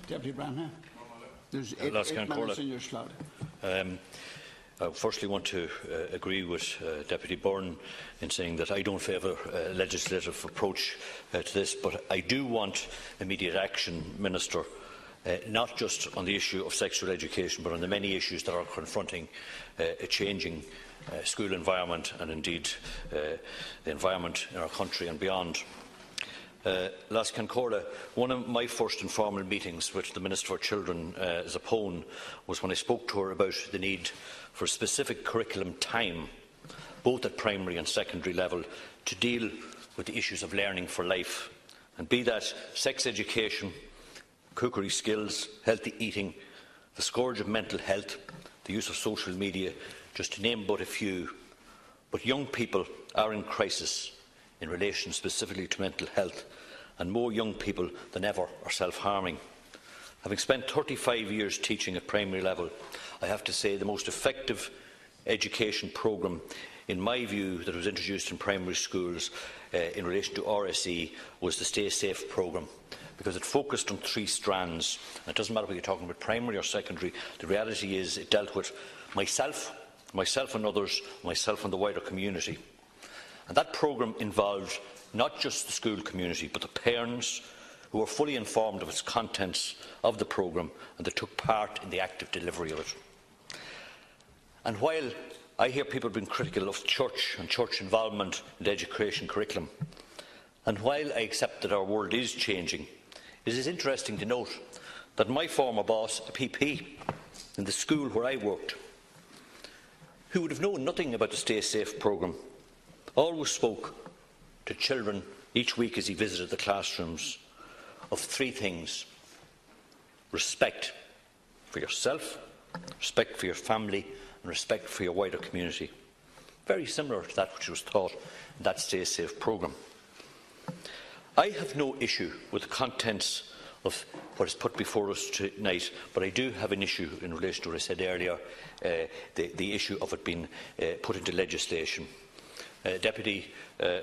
Deputy Branagh. There's 8 minutes in your slot. I firstly want to agree with Deputy Byrne in saying that I don't favour a legislative approach to this, but I do want immediate action, Minister, not just on the issue of sexual education, but on the many issues that are confronting a changing school environment and indeed the environment in our country and beyond. Last Concordia, one of my first informal meetings with the Minister for Children, Zapone, was when I spoke to her about the need for specific curriculum time, both at primary and secondary level, to deal with the issues of learning for life, and be that sex education, cookery skills, healthy eating, the scourge of mental health, the use of social media, just to name but a few. But young people are in crisis in relation specifically to mental health, and more young people than ever are self-harming. Having spent 35 years teaching at primary level, I have to say the most effective education programme, in my view, that was introduced in primary schools in relation to RSE was the Stay Safe programme, because it focused on 3 strands. And it doesn't matter whether you're talking about primary or secondary, the reality is it dealt with myself and others, myself and the wider community. And that programme involved not just the school community, but the parents who were fully informed of its contents of the programme and that took part in the active delivery of it. And while I hear people being critical of church and church involvement in the education curriculum, and while I accept that our world is changing, it is interesting to note that my former boss, a PP, in the school where I worked, who would have known nothing about the Stay Safe programme, always spoke to children each week as he visited the classrooms of 3 things: respect for yourself, respect for your family, and respect for your wider community. Very similar to that which was taught in that Stay Safe programme. I have no issue with the contents of what is put before us tonight, but I do have an issue in relation to what I said earlier, the issue of it being put into legislation. Deputy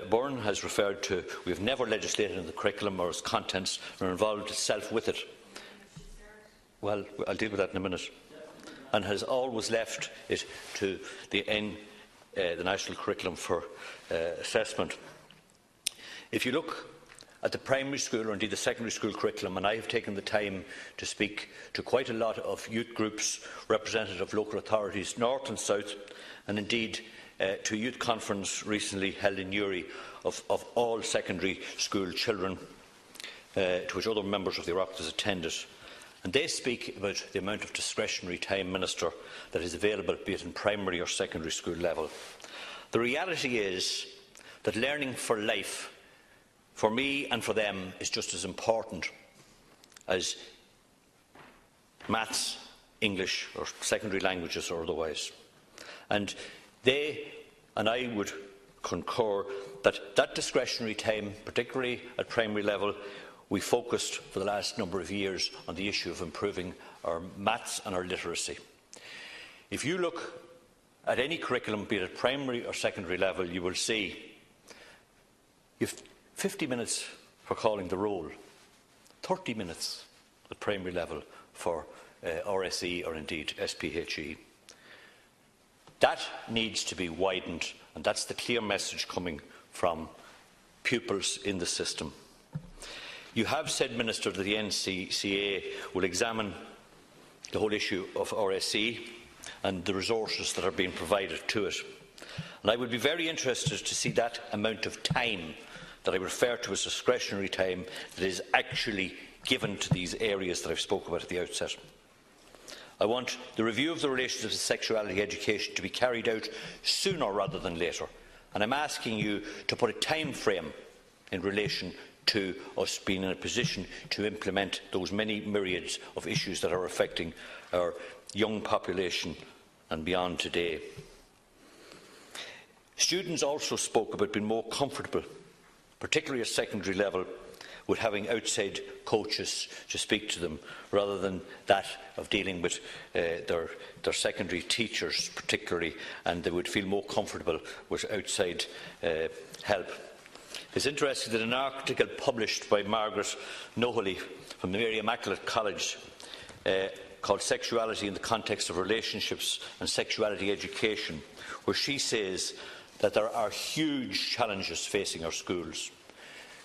Byrne has referred to, we have never legislated in the curriculum or its contents or involved itself with it. Well, I'll deal with that in a minute. And has always left it to the National Curriculum for Assessment. If you look at the primary school or indeed the secondary school curriculum, and I have taken the time to speak to quite a lot of youth groups, representative of local authorities, north and south, and indeed to a youth conference recently held in Newry of all secondary school children, to which other members of the Oireachtas attended. And they speak about the amount of discretionary time, Minister, that is available, be it in primary or secondary school level. The reality is that learning for life, for me and for them, is just as important as maths, English or secondary languages or otherwise. And they and I would concur that that discretionary time, particularly at primary level, we focused for the last number of years on the issue of improving our maths and our literacy. If you look at any curriculum, be it at primary or secondary level, you will see you have 50 minutes for calling the roll, 30 minutes at primary level for RSE or indeed SPHE. That needs to be widened, and that's the clear message coming from pupils in the system. You have said, Minister, that the NCCA will examine the whole issue of RSE and the resources that are being provided to it. And I would be very interested to see that amount of time that I refer to as discretionary time that is actually given to these areas that I've spoken about at the outset. I want the review of the relations to sexuality education to be carried out sooner rather than later. And I'm asking you to put a time frame in relation to us being in a position to implement those many myriads of issues that are affecting our young population and beyond today. Students also spoke about being more comfortable, particularly at secondary level, with having outside coaches to speak to them, rather than that of dealing with their secondary teachers particularly, and they would feel more comfortable with outside help. It's interesting that an article published by Margaret Nohely from the Mary Immaculate College called Sexuality in the Context of Relationships and Sexuality Education, where she says that there are huge challenges facing our schools.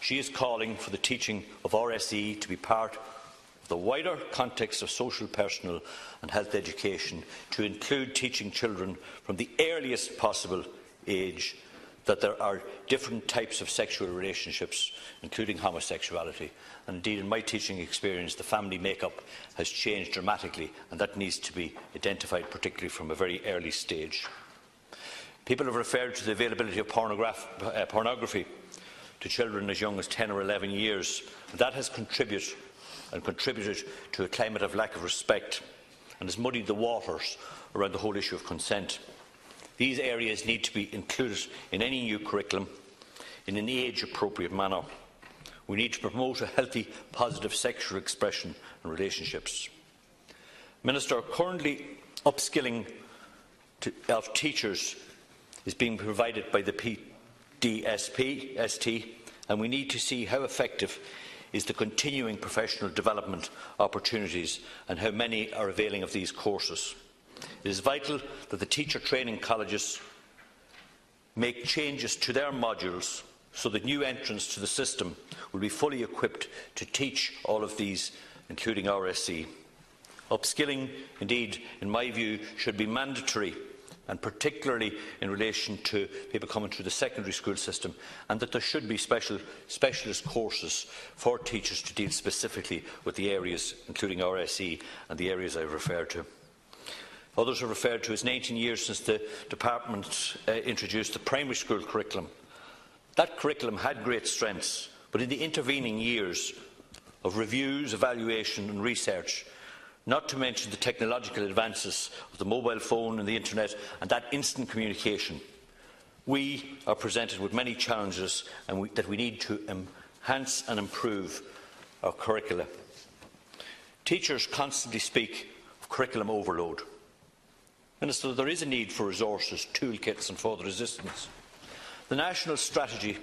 She is calling for the teaching of RSE to be part of the wider context of social, personal and health education, to include teaching children from the earliest possible age that there are different types of sexual relationships, including homosexuality. And indeed, in my teaching experience, the family makeup has changed dramatically, and that needs to be identified, particularly from a very early stage. People have referred to the availability of pornography to children as young as 10 or 11 years. That has contributed to a climate of lack of respect and has muddied the waters around the whole issue of consent. These areas need to be included in any new curriculum in an age-appropriate manner. We need to promote a healthy, positive sexual expression and relationships. Minister, currently upskilling of teachers is being provided by the PDSP, and we need to see how effective is the continuing professional development opportunities and how many are availing of these courses. It is vital that the teacher training colleges make changes to their modules so that new entrants to the system will be fully equipped to teach all of these, including RSE. Upskilling, indeed, in my view, should be mandatory, and particularly in relation to people coming through the secondary school system, and that there should be specialist courses for teachers to deal specifically with the areas, including RSE and the areas I have referred to. Others have referred to as 19 years since the department introduced the primary school curriculum. That curriculum had great strengths, but in the intervening years of reviews, evaluation and research, not to mention the technological advances of the mobile phone and the internet and that instant communication, we are presented with many challenges and that we need to enhance and improve our curricula. Teachers constantly speak of curriculum overload. Minister, there is a need for resources, toolkits and further assistance. The national strategy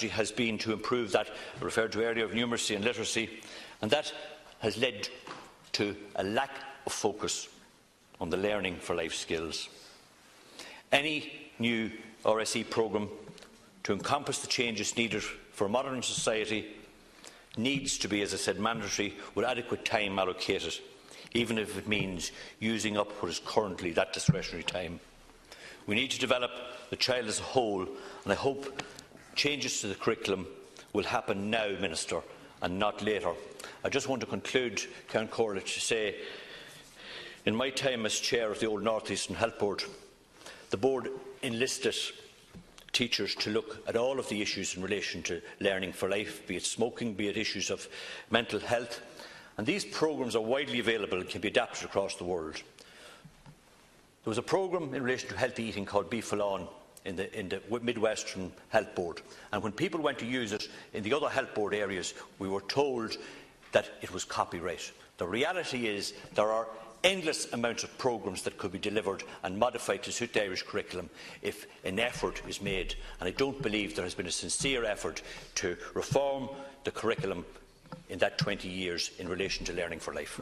has been to improve that I referred to earlier of numeracy and literacy, and that has led to a lack of focus on the learning for life skills. Any new RSE programme to encompass the changes needed for a modern society needs to be, as I said, mandatory with adequate time allocated, even if it means using up what is currently that discretionary time. We need to develop the child as a whole, and I hope changes to the curriculum will happen now, Minister, and not later. I just want to conclude, Count Corlett, to say, in my time as chair of the Old North Eastern Health Board, the board enlisted teachers to look at all of the issues in relation to learning for life, be it smoking, be it issues of mental health. And these programmes are widely available and can be adapted across the world. There was a programme in relation to healthy eating called Bí Fallán in the Midwestern Health Board, and when people went to use it in the other health board areas, we were told that it was copyright. The reality is there are endless amounts of programmes that could be delivered and modified to suit the Irish curriculum if an effort is made, and I don't believe there has been a sincere effort to reform the curriculum in that 20 years in relation to learning for life.